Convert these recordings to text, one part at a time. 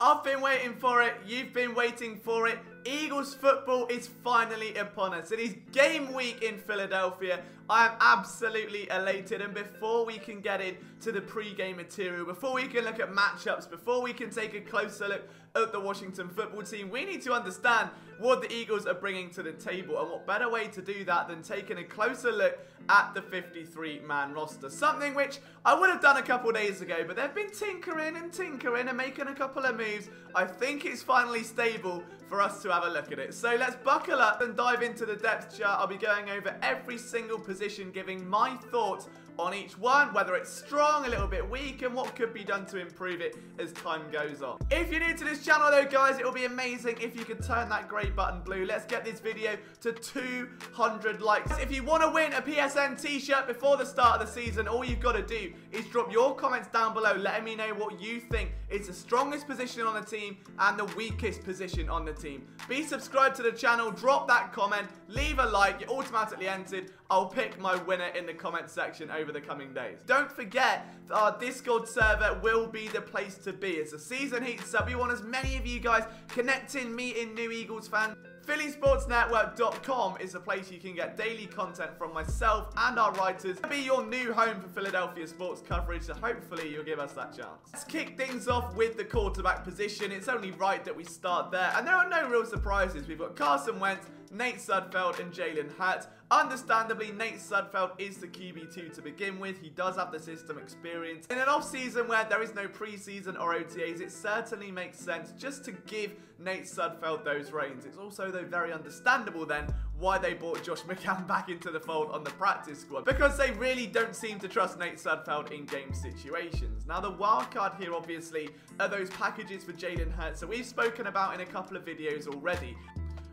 I've been waiting for it. You've been waiting for it. Eagles football is finally upon us. It is game week in Philadelphia. I am absolutely elated. And before we can get into the pre-game material, before we can look at matchups, before we can take a closer look at the Washington football team, we need to understand what the Eagles are bringing to the table. And what better way to do that than taking a closer look at the 53-man roster. Something which I would have done a couple days ago, but they've been tinkering and making a couple of moves. I think it's finally stable for us to have a look at it. So let's buckle up and dive into the depth chart. I'll be going over every single position, giving my thoughts on each one, whether it's strong, a little bit weak, and what could be done to improve it as time goes on. If you're new to this channel though, guys, it will be amazing if you could turn that grey button blue. Let's get this video to 200 likes. If you want to win a PSN t-shirt before the start of the season, all you've got to do is drop your comments down below, letting me know what you think is the strongest position on the team and the weakest position on the team. Be subscribed to the channel, drop that comment, leave a like, you're automatically entered. I'll pick my winner in the comment section over the coming days. Don't forget that our Discord server will be the place to be. As the season heats up, we want as many of you guys connecting, meeting new Eagles fans. PhillySportsNetwork.com is the place you can get daily content from myself and our writers. It'll be your new home for Philadelphia sports coverage, so hopefully you'll give us that chance. Let's kick things off with the quarterback position. It's only right that we start there, and there are no real surprises. We've got Carson Wentz, Nate Sudfeld, and Jalen Hurts. Understandably, Nate Sudfeld is the QB2 to begin with. He does have the system experience. In an off-season where there is no preseason or OTAs, it certainly makes sense just to give Nate Sudfeld those reins. It's also, though, very understandable then why they brought Josh McCown back into the fold on the practice squad, because they really don't seem to trust Nate Sudfeld in game situations. Now, the wild card here, obviously, are those packages for Jalen Hurts that we've spoken about in a couple of videos already.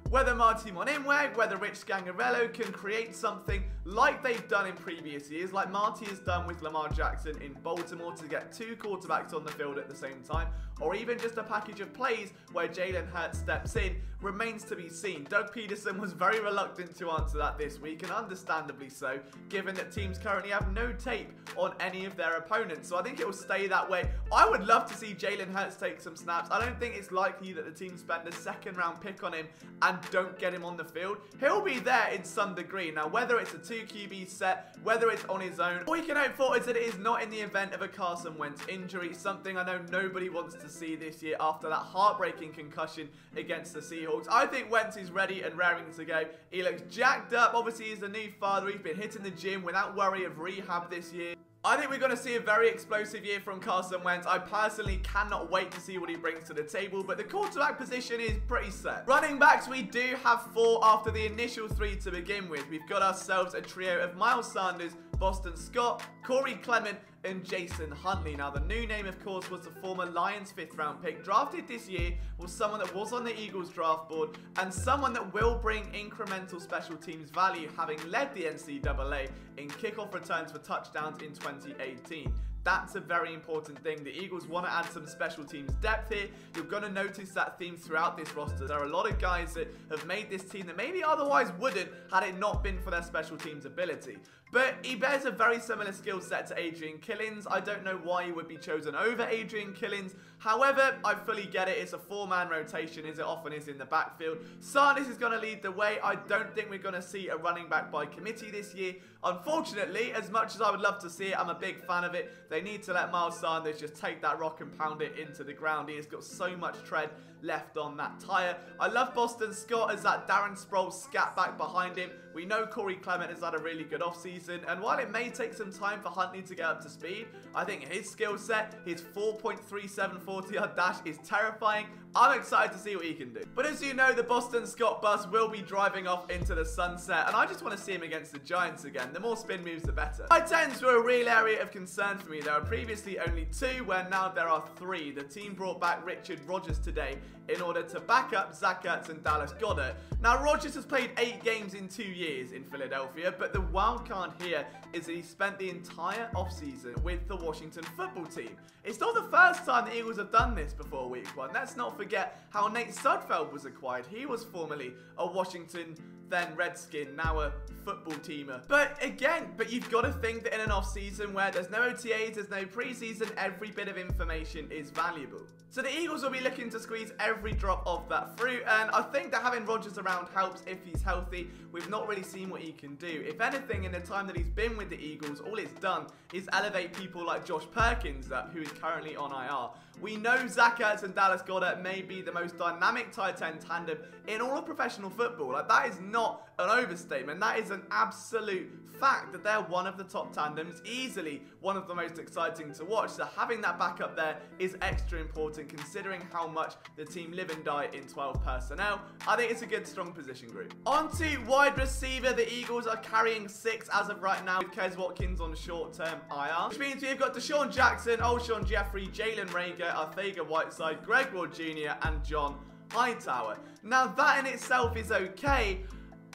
Whether Marty Monimweg, whether Rich Scangarello can create something like they've done in previous years, like Marty has done with Lamar Jackson in Baltimore to get two quarterbacks on the field at the same time, or even just a package of plays where Jalen Hurts steps in, remains to be seen. Doug Peterson was very reluctant to answer that this week, and understandably so, given that teams currently have no tape on any of their opponents. So I think it will stay that way. I would love to see Jalen Hurts take some snaps. I don't think it's likely that the team spend a second-round pick on him and don't get him on the field. He'll be there in some degree. Now, whether it's a 2 QB set, whether it's on his own, all we can hope for is that it is not in the event of a Carson Wentz injury, something I know nobody wants to see this year after that heartbreaking concussion against the Seahawks. I think Wentz is ready and raring to go. He looks jacked up. Obviously, he's a new father. He's been hitting the gym without worry of rehab this year. I think we're going to see a very explosive year from Carson Wentz. I personally cannot wait to see what he brings to the table, but the quarterback position is pretty set. Running backs, we do have 4 after the initial 3 to begin with. We've got ourselves a trio of Miles Sanders, Boston Scott, Corey Clement, and Jason Huntley. Now, the new name, of course, was the former Lions 5th round pick. Drafted this year was someone that was on the Eagles draft board and someone that will bring incremental special teams value, having led the NCAA in kickoff returns for touchdowns in 2018. That's a very important thing. The Eagles want to add some special teams depth here. You're going to notice that theme throughout this roster. There are a lot of guys that have made this team that maybe otherwise wouldn't had it not been for their special teams ability. But he bears a very similar skill set to Adrian Killins. I don't know why he would be chosen over Adrian Killins. However, I fully get it. It's a 4-man rotation, as it often is in the backfield. Sanders is going to lead the way. I don't think we're going to see a running back by committee this year. Unfortunately, as much as I would love to see it, I'm a big fan of it. They need to let Miles Sanders just take that rock and pound it into the ground. He has got so much tread left on that tire. I love Boston Scott as that Darren Sproles scat back behind him. We know Corey Clement has had a really good offseason, and while it may take some time for Huntley to get up to speed, I think his skill set, his 4.37 40-yard dash is terrifying. I'm excited to see what he can do. But as you know, the Boston Scott bus will be driving off into the sunset, and I just want to see him against the Giants again. The more spin moves, the better. Tight ends were a real area of concern for me. There were previously only 2, where now there are 3. The team brought back Richard Rodgers today in order to back up Zach Ertz and Dallas Goedert. Now, Rodgers has played 8 games in 2 years in Philadelphia, but the wild card here is that he spent the entire offseason with the Washington football team. It's not the first time the Eagles have done this before week 1. Let's not forget how Nate Sudfeld was acquired. He was formerly a Washington then Redskin, now a football teamer. But again, you've got to think that in an off-season where there's no OTAs, there's no preseason, every bit of information is valuable. So the Eagles will be looking to squeeze every drop of that fruit, and I think that having Rodgers around helps if he's healthy. We've not really seen what he can do. If anything, in the time that he's been with the Eagles, all it's done is elevate people like Josh Perkins up, who is currently on IR. We know Zach Ertz and Dallas Goedert may be the most dynamic tight end tandem in all of professional football. Like, that is not an overstatement. That is an absolute fact that they're one of the top tandems, easily one of the most exciting to watch. So having that backup there is extra important considering how much the team live and die in 12 personnel. I think it's a good, strong position group. On to wide receiver. The Eagles are carrying 6 as of right now with Kes Watkins on short-term IR, which means we've got Deshaun Jackson, Alshon Jeffrey, Jalen Reagor, Arcega-Whiteside, Greg Ward Jr. and John Hightower. Now that in itself is okay.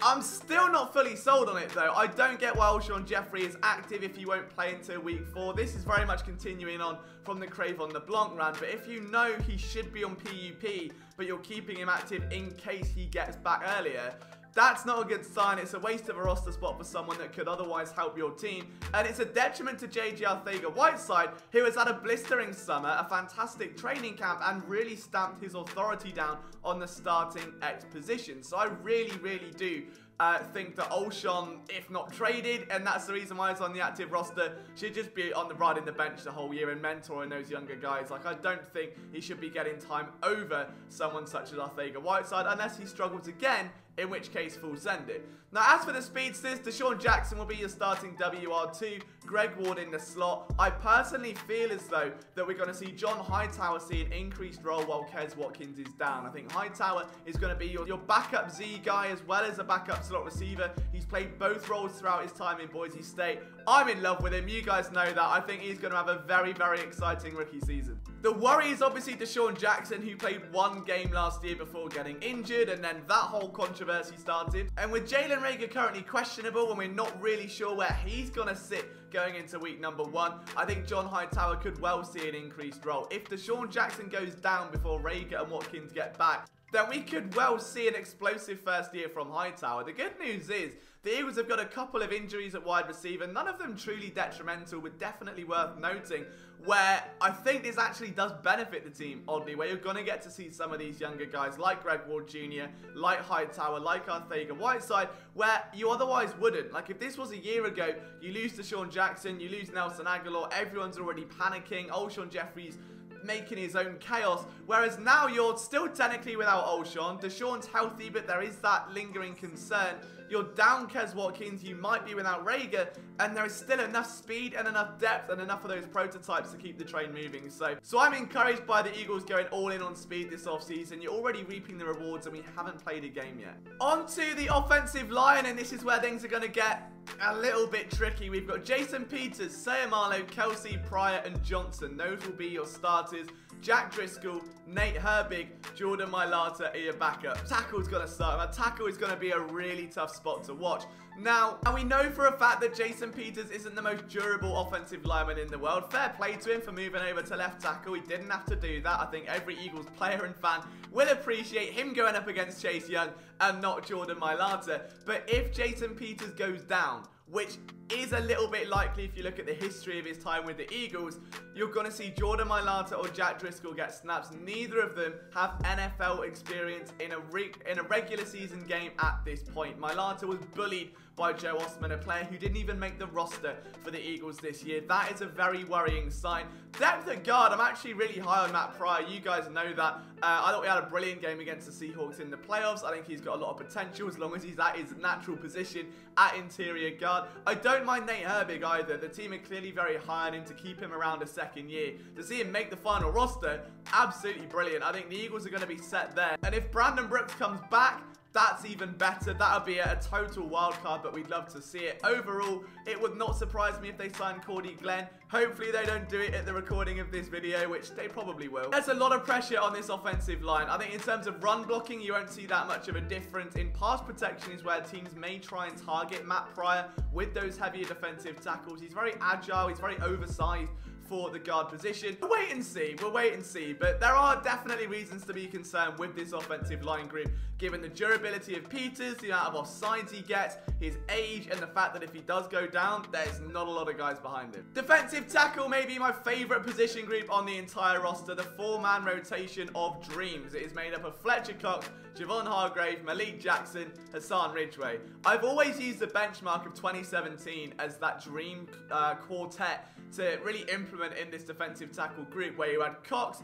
I'm still not fully sold on it though. I don't get why Alshon Jeffrey is active if he won't play until week 4. This is very much continuing on from the Cravon LeBlanc run, but if you know he should be on PUP, but you're keeping him active in case he gets back earlier, that's not a good sign. It's a waste of a roster spot for someone that could otherwise help your team. And it's a detriment to JJ Arcega-Whiteside, who has had a blistering summer, a fantastic training camp, and really stamped his authority down on the starting X position. So I really, really do think that Alshon, if not traded, and that's the reason why he's on the active roster, should just be on the riding the bench the whole year and mentoring those younger guys. Like, I don't think he should be getting time over someone such as Arcega-Whiteside unless he struggles again, in which case full send it. Now, as for the speedsters, Deshaun Jackson will be your starting WR2, Greg Ward in the slot. I personally feel as though that we're going to see John Hightower see an increased role while Kes Watkins is down. I think Hightower is going to be your backup Z guy as well as a backup slot receiver. He's played both roles throughout his time in Boise State. I'm in love with him. You guys know that. I think he's going to have a very, very exciting rookie season. The worry is obviously Deshaun Jackson, who played 1 game last year before getting injured, and then that whole controversy started. And with Jalen Reagor currently questionable, and we're not really sure where he's going to sit going into week number 1, I think John Hightower could well see an increased role. If Deshaun Jackson goes down before Reagor and Watkins get back, then we could well see an explosive first year from Hightower. The good news is the Eagles have got a couple of injuries at wide receiver, none of them truly detrimental, but definitely worth noting, where I think this actually does benefit the team, oddly, where you're going to get to see some of these younger guys like Greg Ward Jr., like Hightower, like Arcega-Whiteside, where you otherwise wouldn't. Like, if this was a year ago, you lose Deshaun Jackson, you lose Nelson Aguilar, everyone's already panicking, Alshon Jeffrey's making his own chaos, whereas now you're still technically without Alshon. Deshaun's healthy, but there is that lingering concern. You're down Kes Watkins, you might be without Reagor, and there is still enough speed and enough depth and enough of those prototypes to keep the train moving. So I'm encouraged by the Eagles going all in on speed this offseason. You're already reaping the rewards, and we haven't played a game yet. On to the offensive line, and this is where things are going to get a little bit tricky. We've got Jason Peters, Sayamalo, Kelsey, Pryor, and Johnson. Those will be your starters. Jack Driscoll, Nate Herbig, Jordan Mailata are your backup. Tackle's going to start. Now, tackle is going to be a really tough spot to watch. Now, we know for a fact that Jason Peters isn't the most durable offensive lineman in the world. Fair play to him for moving over to left tackle. He didn't have to do that. I think every Eagles player and fan will appreciate him going up against Chase Young and not Jordan Mailata. But if Jason Peters goes down, which is a little bit likely if you look at the history of his time with the Eagles, you're going to see Jordan Mailata or Jack Driscoll get snaps. Neither of them have NFL experience in a regular season game at this point. Mailata was bullied by Joe Osman, a player who didn't even make the roster for the Eagles this year. That is a very worrying sign. Depth at guard, I'm actually really high on Matt Pryor. You guys know that. I thought we had a brilliant game against the Seahawks in the playoffs. I think he's got a lot of potential as long as he's at his natural position at interior guard. I don't mind Nate Herbig either. The team are clearly very high on him to keep him around a second year. To see him make the final roster, absolutely brilliant. I think the Eagles are going to be set there. And if Brandon Brooks comes back, that's even better. That'll be a total wild card, but we'd love to see it. Overall, it would not surprise me if they sign Cordy Glenn. Hopefully they don't do it at the recording of this video, which they probably will. There's a lot of pressure on this offensive line. I think in terms of run blocking, you won't see that much of a difference. In pass protection is where teams may try and target Matt Pryor with those heavier defensive tackles. He's very agile. He's very oversized for the guard position. We'll wait and see. We'll wait and see. But there are definitely reasons to be concerned with this offensive line group, given the durability of Peters, the amount of offsides he gets, his age, and the fact that if he does go down, there's not a lot of guys behind him. Defensive tackle may be my favorite position group on the entire roster, the 4-man rotation of dreams. It is made up of Fletcher Cox, Javon Hargrave, Malik Jackson, Hassan Ridgway. I've always used the benchmark of 2017 as that dream quartet to really implement in this defensive tackle group, where you had Cox,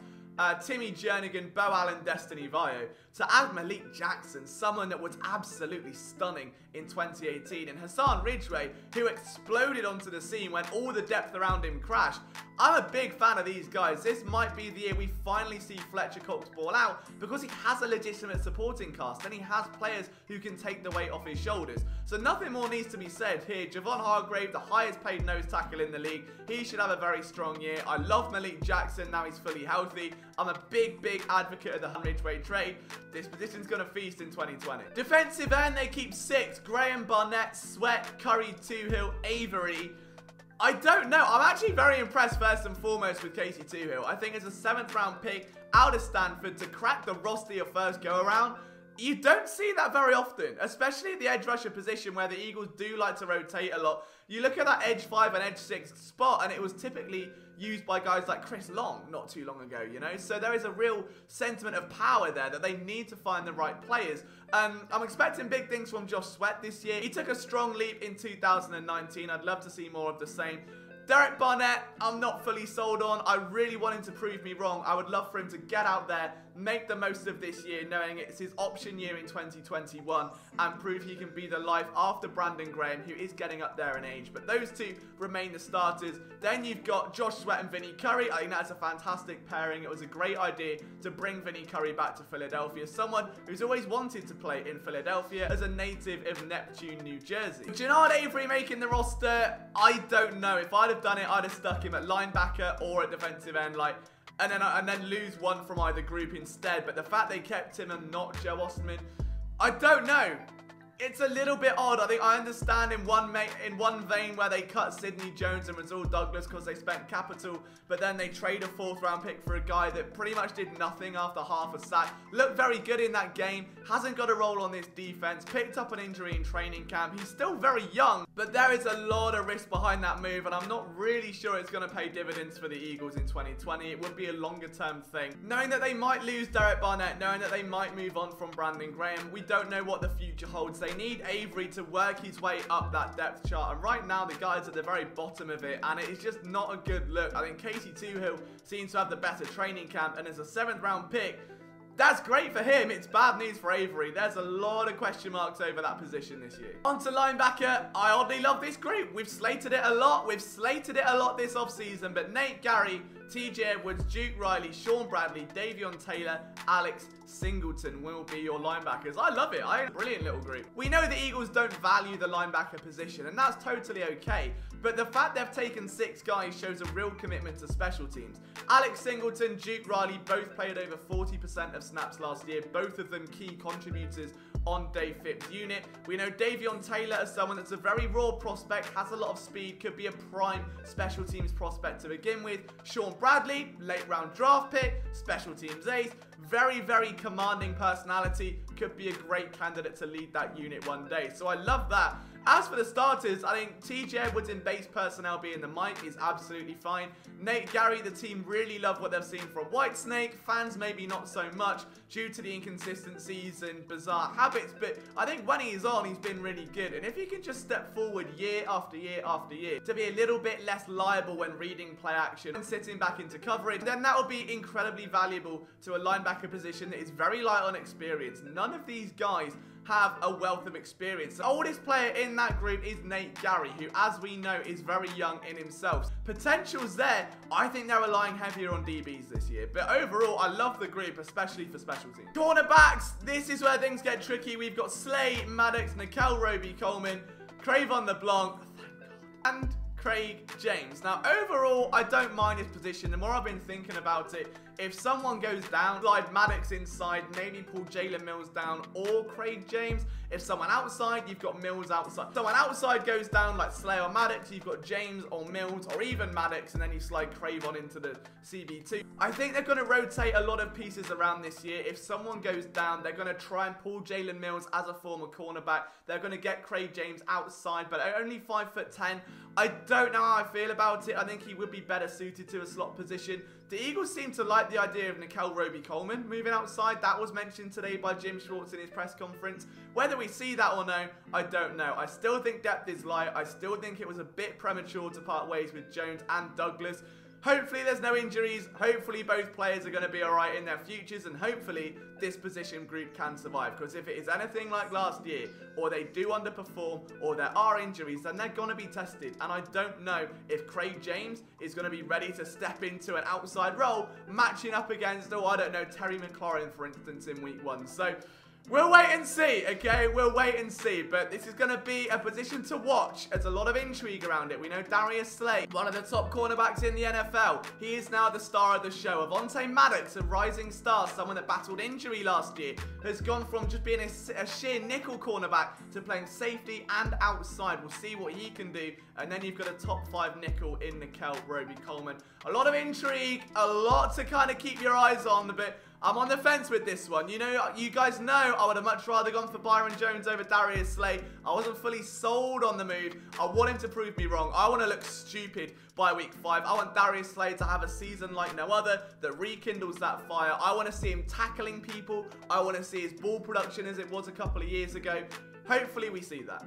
Timmy Jernigan, Bo Allen, Destiny Vio. To add Malik Jackson, someone that was absolutely stunning in 2018, and Hassan Ridgway, who exploded onto the scene when all the depth around him crashed. I'm a big fan of these guys. This might be the year we finally see Fletcher Cox ball out, because he has a legitimate supporting cast and he has players who can take the weight off his shoulders. So nothing more needs to be said here. Javon Hargrave, the highest paid nose tackle in the league. He should have a very strong year. I love Malik Jackson now he's fully healthy. I'm a big advocate of the Ridgway trade. This position's going to feast in 2020. Defensive end, they keep 6. Graham, Barnett, Sweat, Curry, Toohill, Avery. I don't know. I'm actually very impressed first and foremost with Casey Toohill. I think as a 7th round pick out of Stanford to crack the roster your first go around, you don't see that very often, especially at the edge rusher position where the Eagles do like to rotate a lot. You look at that edge 5 and edge 6 spot and it was typically used by guys like Chris Long not too long ago, you know? So there is a real sentiment of power there that they need to find the right players. I'm expecting big things from Josh Sweat this year. He took a strong leap in 2019. I'd love to see more of the same. Derek Barnett, I'm not fully sold on. I really want him to prove me wrong. I would love for him to get out there, make the most of this year, knowing it's his option year in 2021, and prove he can be the life after Brandon Graham, who is getting up there in age. But those two remain the starters. Then you've got Josh Sweat and Vinny Curry. I think that's a fantastic pairing. It was a great idea to bring Vinny Curry back to Philadelphia, someone who's always wanted to play in Philadelphia as a native of Neptune, New Jersey. Jannard Avery making the roster, I don't know. If I'd have done it, I'd have stuck him at linebacker or at defensive end, and then lose one from either group instead. But the fact they kept him and not Joe Ostman, I don't know. It's a little bit odd. I think I understand in one vein where they cut Sidney Jones and Rasul Douglas because they spent capital, but then they trade a 4th round pick for a guy that pretty much did nothing after half a sack. Looked very good in that game. Hasn't got a role on this defense. Picked up an injury in training camp. He's still very young, but there is a lot of risk behind that move, and I'm not really sure it's going to pay dividends for the Eagles in 2020. It would be a longer term thing. Knowing that they might lose Derek Barnett, knowing that they might move on from Brandon Graham, we don't know what the future holds. They need Avery to work his way up that depth chart, and right now the guy's at the very bottom of it, and it is just not a good look. I think Casey Toohill seems to have the better training camp, and as a 7th round pick, that's great for him. It's bad news for Avery. There's a lot of question marks over that position this year. On to linebacker. I oddly love this group. We've slated it a lot. We've slated it a lot this offseason, but Nate Gary, TJ Edwards, Duke Riley, Sean Bradley, Davion Taylor, Alex Singleton will be your linebackers. I love it. Brilliant little group. We know the Eagles don't value the linebacker position, and that's totally okay. But the fact they've taken 6 guys shows a real commitment to special teams. Alex Singleton, Duke Riley both played over 40% of snaps last year. Both of them key contributors on Dave Phipp's unit. We know Davion Taylor as someone that's a very raw prospect, has a lot of speed, could be a prime special teams prospect to begin with. Sean Bradley, late round draft pick, special teams ace, very commanding personality, could be a great candidate to lead that unit one day. So I love that. As for the starters, I think TJ Edwards in base personnel being the mic is absolutely fine. Nate Gary, the team really love what they've seen from Whitesnake. Fans maybe not so much due to the inconsistencies and bizarre habits, but I think when he's on, he's been really good. And if he can just step forward year after year after year to be a little bit less liable when reading play action and sitting back into coverage, then that will be incredibly valuable to a linebacker position that is very light on experience. None of these guys have a wealth of experience. The oldest player in that group is Nate Gary, who, as we know, is very young in himself. Potential's there. I think they're relying heavier on DBs this year. But overall, I love the group, especially for special teams. Cornerbacks, this is where things get tricky. We've got Slay, Maddox, Nickel Roby-Coleman, Cravon LeBlanc, thank God, and Craig James. Now, overall, I don't mind his position. The more I've been thinking about it, if someone goes down, slide Maddox inside, maybe pull Jalen Mills down or Craig James. If someone outside, you've got Mills outside. Someone outside goes down like Slay or Maddox, you've got James or Mills or even Maddox, and then you slide Craven into the CB2. I think they're going to rotate a lot of pieces around this year. If someone goes down, they're going to try and pull Jalen Mills as a former cornerback. They're going to get Craig James outside, but only 5'10". I don't know how I feel about it. I think he would be better suited to a slot position. The Eagles seem to like the idea of Nickel Roby-Coleman moving outside. That was mentioned today by Jim Schwartz in his press conference. Whether we see that or no, I don't know. I still think depth is light. I still think it was a bit premature to part ways with Jones and Douglas. Hopefully there's no injuries. Hopefully both players are going to be alright in their futures, and hopefully this position group can survive, because if it is anything like last year, or they do underperform, or there are injuries, then they're going to be tested. And I don't know if Craig James is going to be ready to step into an outside role, matching up against, I don't know, Terry McLaurin, for instance, in week 1. So we'll wait and see, okay? We'll wait and see. But this is going to be a position to watch. There's a lot of intrigue around it. We know Darius Slay, one of the top cornerbacks in the NFL. He is now the star of the show. Avonte Maddox, a rising star, someone that battled injury last year, has gone from just being a sheer nickel cornerback to playing safety and outside. We'll see what he can do. And then you've got a top 5 nickel in Nickel Roby-Coleman. A lot of intrigue, a lot to kind of keep your eyes on, but I'm on the fence with this one. You know, you guys know I would have much rather gone for Byron Jones over Darius Slay. I wasn't fully sold on the move. I want him to prove me wrong. I want to look stupid by week 5. I want Darius Slay to have a season like no other that rekindles that fire. I want to see him tackling people. I want to see his ball production as it was a couple of years ago. Hopefully we see that.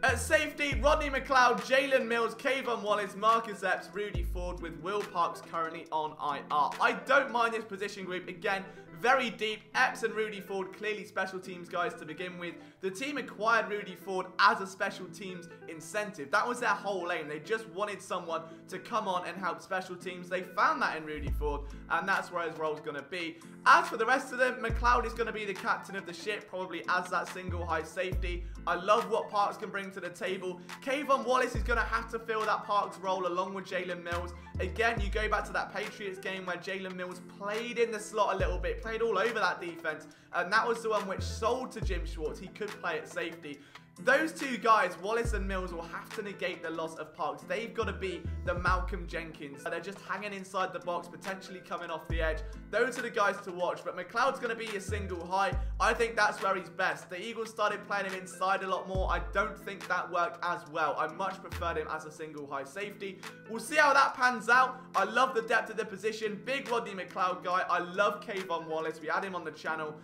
At safety, Rodney McLeod, Jalen Mills, Kayvon Wallace, Marcus Epps, Rudy Ford, with Will Parks currently on IR. I don't mind this position group. Again, very deep. Epps and Rudy Ford, clearly special teams guys to begin with. The team acquired Rudy Ford as a special teams incentive. That was their whole aim. They just wanted someone to come on and help special teams. They found that in Rudy Ford, and that's where his role is going to be. As for the rest of them, McLeod is going to be the captain of the ship, probably as that single high safety. I love what Parks can bring to the table. Kayvon Wallace is going to have to fill that Parks role along with Jalen Mills. Again, you go back to that Patriots game where Jalen Mills played in the slot a little bit, played all over that defense, and that was the one which sold to Jim Schwartz. He could play at safety. Those two guys, Wallace and Mills, will have to negate the loss of Parks. They've got to be the Malcolm Jenkins. They're just hanging inside the box, potentially coming off the edge. Those are the guys to watch. But McLeod's going to be a single high. I think that's where he's best. The Eagles started playing him inside a lot more. I don't think that worked as well. I much preferred him as a single high safety. We'll see how that pans out. I love the depth of the position. Big Rodney McLeod guy. I love Kayvon Wallace. We had him on the channel.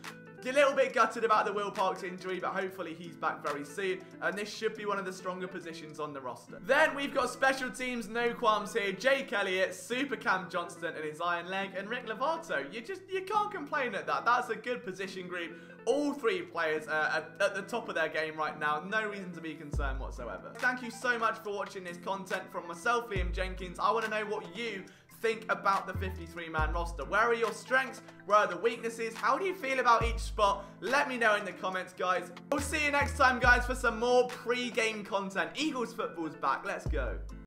A little bit gutted about the Will Parks injury, but hopefully he's back very soon, and this should be one of the stronger positions on the roster. Then we've got special teams, no qualms here. Jake Elliott, Super Cam Johnston and his iron leg, and Rick Lovato. You can't complain at that. That's a good position group. All 3 players are at the top of their game right now. No reason to be concerned whatsoever. Thank you so much for watching this content from myself, Liam Jenkins. I want to know what you think about the 53-man roster. Where are your strengths? Where are the weaknesses? How do you feel about each spot? Let me know in the comments, guys. We'll see you next time, guys, for some more pre-game content. Eagles football's back. Let's go.